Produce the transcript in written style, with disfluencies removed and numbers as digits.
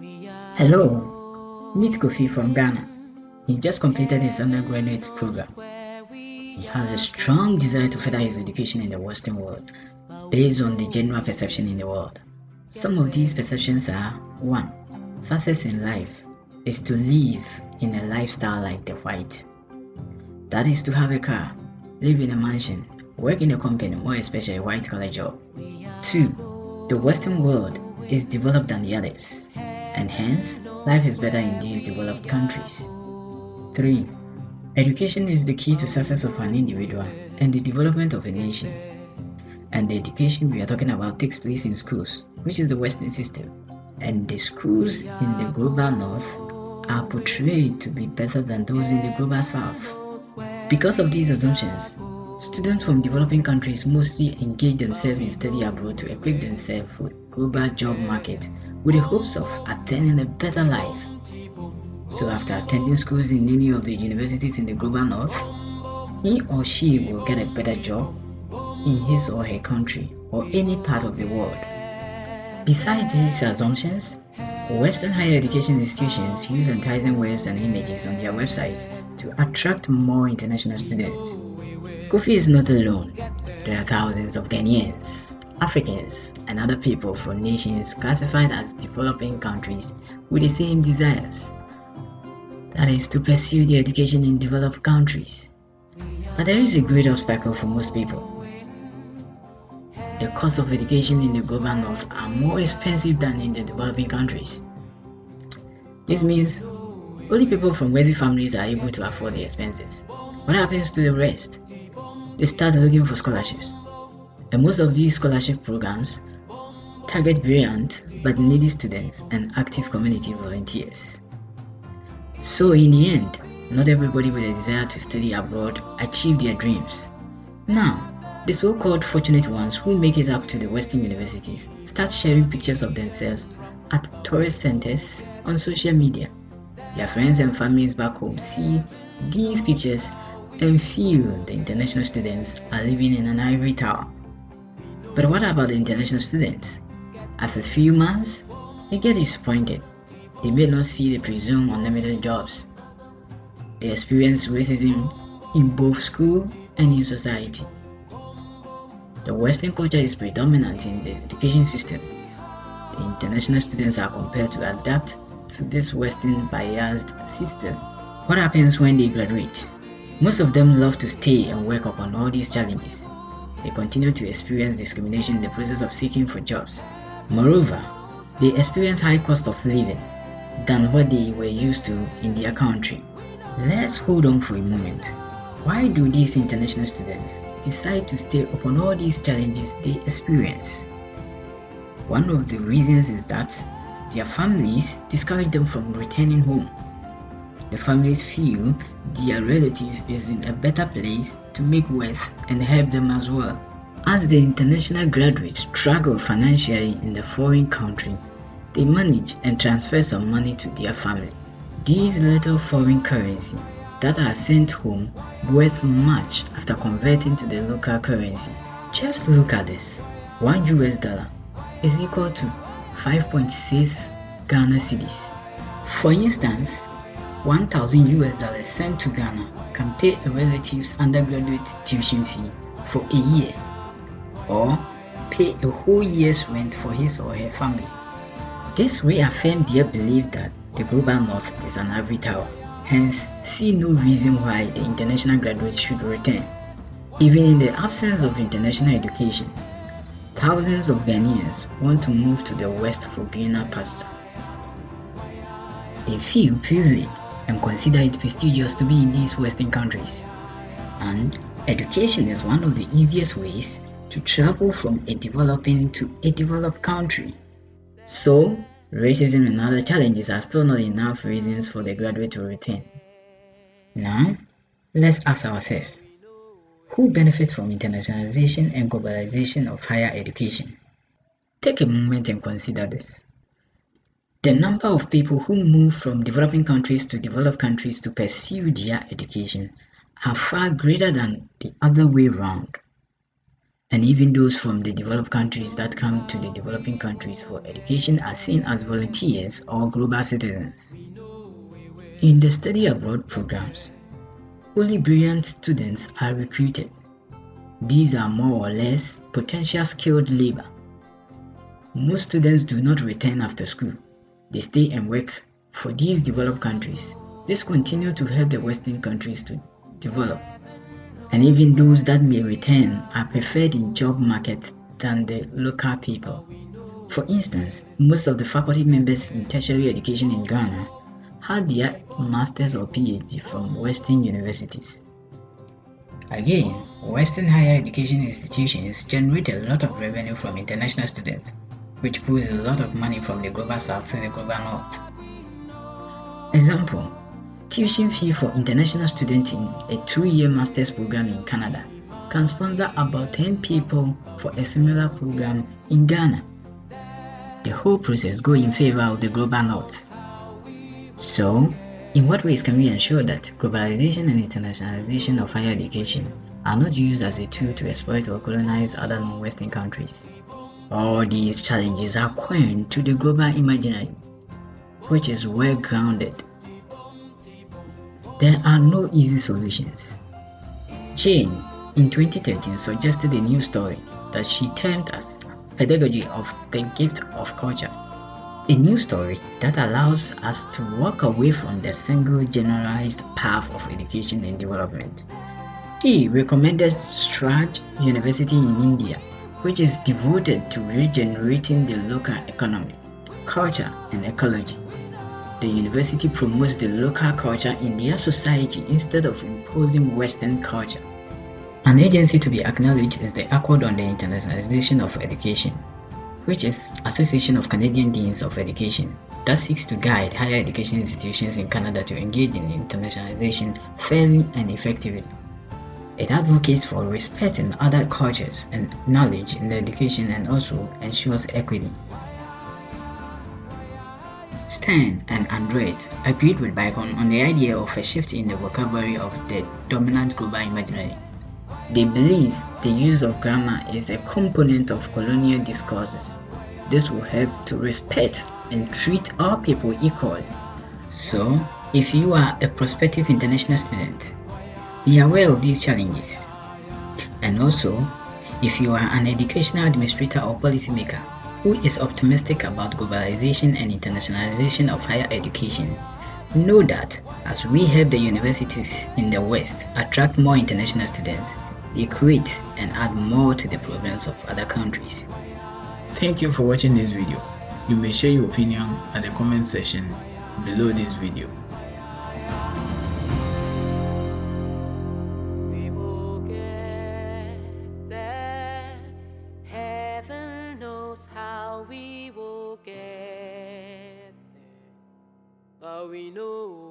Hello, meet Kofi from Ghana. He just completed his undergraduate program. He has a strong desire to further his education in the Western world based on the general perception in the world. Some of these perceptions are 1. Success in life is to live in a lifestyle like the white. That is to have a car, live in a mansion, work in a company or especially a white-collar job. 2. The Western world is developed than the others, and hence, life is better in these developed countries. 3. Education is the key to success of an individual and the development of a nation. And the education we are talking about takes place in schools, which is the Western system. And the schools in the global north are portrayed to be better than those in the global south. Because of these assumptions, students from developing countries mostly engage themselves in study abroad to equip themselves for the global job market with the hopes of attaining a better life. So after attending schools in any of the universities in the global north, he or she will get a better job in his or her country or any part of the world. Besides these assumptions, Western higher education institutions use enticing words and images on their websites to attract more international students. Kofi is not alone. There are thousands of Ghanaians, Africans, and other people from nations classified as developing countries with the same desires. That is to pursue their education in developed countries. But there is a great obstacle for most people. The cost of education in the global north are more expensive than in the developing countries. This means only people from wealthy families are able to afford the expenses. What happens to the rest? They start looking for scholarships. And most of these scholarship programs target brilliant but needy students and active community volunteers. So in the end, not everybody with a desire to study abroad achieve their dreams. Now, the so-called fortunate ones who make it up to the Western universities start sharing pictures of themselves at tourist centers on social media. Their friends and families back home see these pictures and feel the international students are living in an ivory tower. But what about the international students? After a few months, they get disappointed. They may not see the presumed unlimited jobs. They experience racism in both school and in society. The Western culture is predominant in the education system. The international students are compelled to adapt to this Western biased system. What happens when they graduate? Most of them love to stay and work upon all these challenges. They continue to experience discrimination in the process of seeking for jobs. Moreover, they experience high cost of living than what they were used to in their country. Let's hold on for a moment. Why do these international students decide to stay upon all these challenges they experience? One of the reasons is that their families discourage them from returning home. The families feel their relative is in a better place to make wealth and help them as well. As the international graduates struggle financially in the foreign country, they manage and transfer some money to their family. These little foreign currency that are sent home worth much after converting to the local currency. Just look at this. $1 is equal to 5.6 Ghana cedis. For instance, $1,000 sent to Ghana can pay a relative's undergraduate tuition fee for a year, or pay a whole year's rent for his or her family. This reaffirms their belief that the global north is an ivory tower. Hence, see no reason why the international graduates should return. Even in the absence of international education, thousands of Ghanaians want to move to the West for greener pasture. They feel privileged and consider it prestigious to be in these Western countries. And education is one of the easiest ways to travel from a developing to a developed country. So, racism and other challenges are still not enough reasons for the graduate to return. Now, let's ask ourselves, who benefits from internationalization and globalization of higher education? Take a moment and consider this. The number of people who move from developing countries to developed countries to pursue their education are far greater than the other way around. And even those from the developed countries that come to the developing countries for education are seen as volunteers or global citizens. In the study abroad programs, only brilliant students are recruited. These are more or less potential skilled labor. Most students do not return after school. They stay and work for these developed countries. This continues to help the Western countries to develop. And even those that may return are preferred in job market than the local people. For instance, most of the faculty members in tertiary education in Ghana had their master's or PhD from Western universities. Again, Western higher education institutions generate a lot of revenue from international students, which pulls a lot of money from the global south to the global north. Example, tuition fee for international students in a 2-year master's program in Canada can sponsor about 10 people for a similar program in Ghana. The whole process goes in favor of the global north. So, in what ways can we ensure that globalization and internationalization of higher education are not used as a tool to exploit or colonize other non-Western countries? All these challenges are coined to the global imaginary, which is well grounded. There are no easy solutions. Jane, in 2013, suggested a new story that she termed as Pedagogy of the Gift of Culture, a new story that allows us to walk away from the single generalized path of education and development. She recommended Straj University in India, which is devoted to regenerating the local economy, culture, and ecology. The university promotes the local culture in their society instead of imposing Western culture. An agency to be acknowledged is the Accord on the Internationalization of Education, which is Association of Canadian Deans of Education that seeks to guide higher education institutions in Canada to engage in internationalization fairly and effectively. It advocates for respecting other cultures and knowledge in education and also ensures equity. Stern and Andreae agreed with Bacon on the idea of a shift in the vocabulary of the dominant global imaginary. They believe the use of grammar is a component of colonial discourses. This will help to respect and treat all people equally. So, if you are a prospective international student, be aware of these challenges. And also, if you are an educational administrator or policymaker who is optimistic about globalization and internationalization of higher education, know that as we help the universities in the West attract more international students, they create and add more to the programs of other countries. Thank you for watching this video. You may share your opinion at the comment section below this video. We will get there. Heaven knows how we will get there. But we know